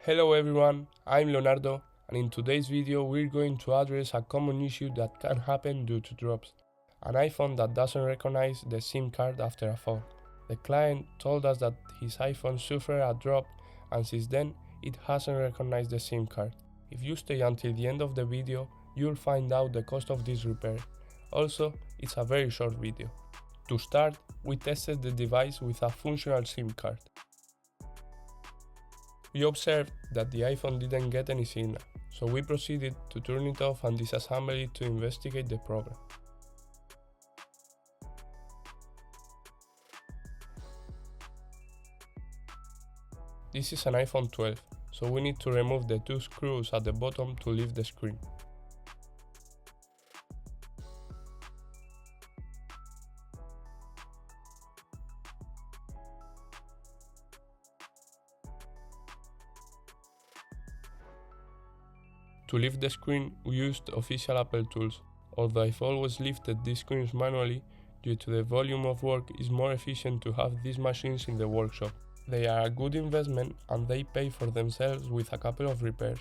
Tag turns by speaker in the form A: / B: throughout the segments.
A: Hello everyone, I'm Leonardo, and in today's video we're going to address a common issue that can happen due to drops. An iPhone that doesn't recognize the SIM card after a fall. The client told us that his iPhone suffered a drop and since then it hasn't recognized the SIM card. If you stay until the end of the video, you'll find out the cost of this repair. Also, it's a very short video. To start, we tested the device with a functional SIM card. We observed that the iPhone didn't get any signal, so we proceeded to turn it off and disassemble it to investigate the problem. This is an iPhone 12, so we need to remove the two screws at the bottom to lift the screen. To lift the screen, we used official Apple tools, although I've always lifted these screens manually due to the volume of work. It's more efficient to have these machines in the workshop. They are a good investment and they pay for themselves with a couple of repairs.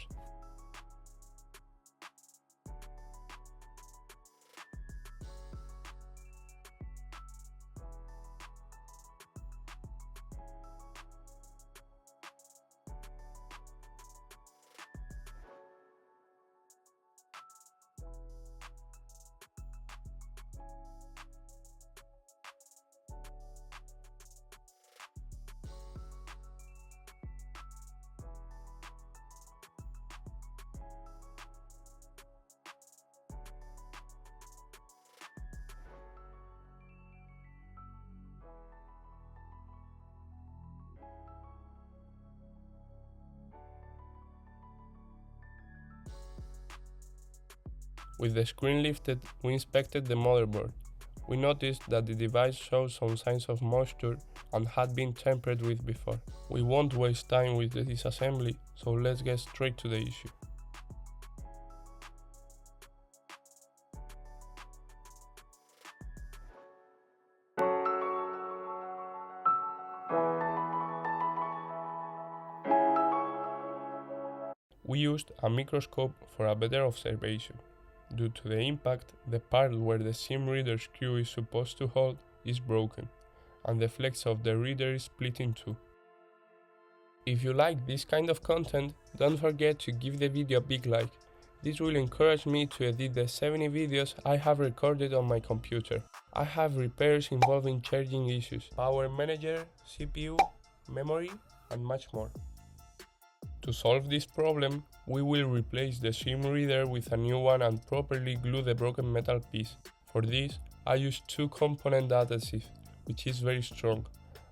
A: With the screen lifted, we inspected the motherboard. We noticed that the device shows some signs of moisture and had been tampered with before. We won't waste time with the disassembly, so let's get straight to the issue. We used a microscope for a better observation. Due to the impact, the part where the SIM reader screw is supposed to hold is broken, and the flex of the reader is split in two. If you like this kind of content, don't forget to give the video a big like. This will encourage me to edit the 70 videos I have recorded on my computer. I have repairs involving charging issues, power manager, CPU, memory, and much more. To solve this problem, we will replace the SIM reader with a new one and properly glue the broken metal piece. For this, I use two-component adhesive, which is very strong.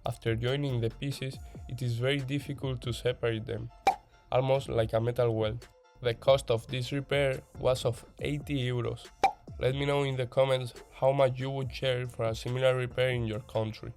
A: After joining the pieces, it is very difficult to separate them, almost like a metal weld. The cost of this repair was of 80 euros. Let me know in the comments how much you would share for a similar repair in your country.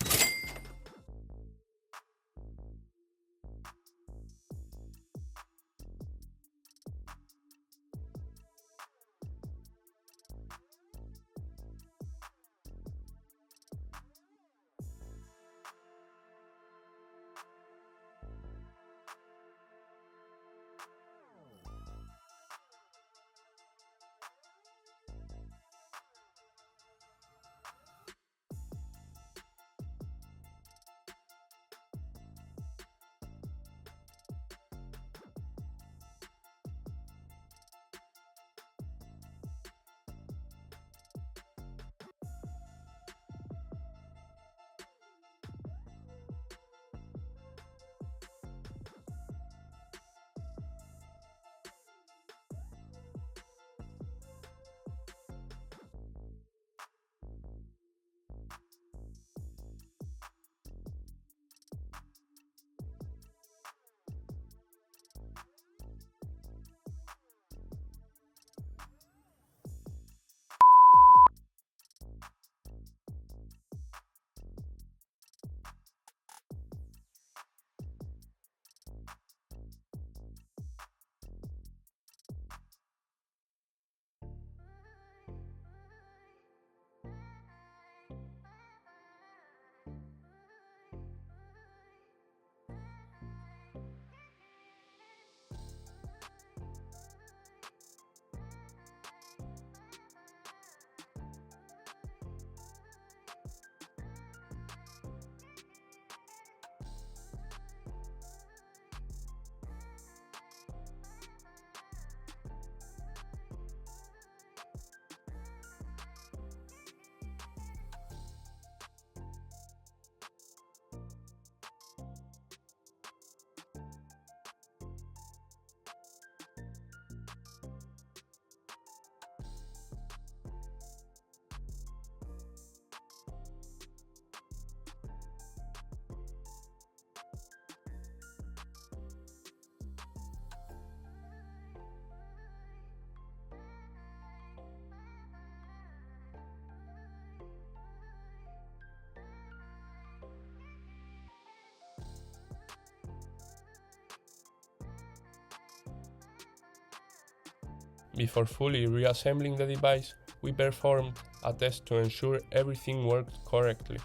A: Before fully reassembling the device, we performed a test to ensure everything worked correctly.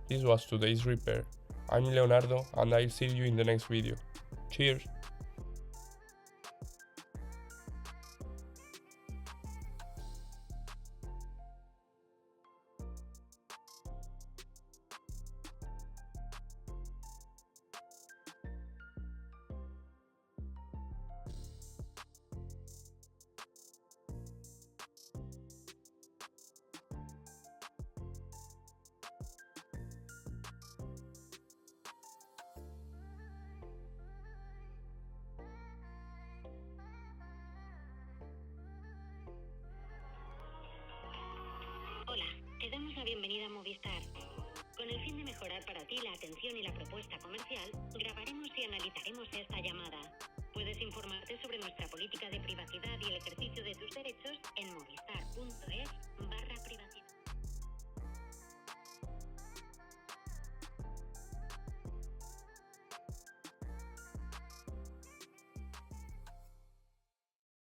A: This was today's repair. I'm Leonardo and I'll see you in the next video. Cheers!
B: Hola, te damos la bienvenida a Movistar. Con el fin de mejorar para ti la atención y la propuesta comercial, grabaremos y analizaremos esta llamada. Puedes informarte sobre nuestra política de privacidad y el ejercicio de tus derechos en movistar.es.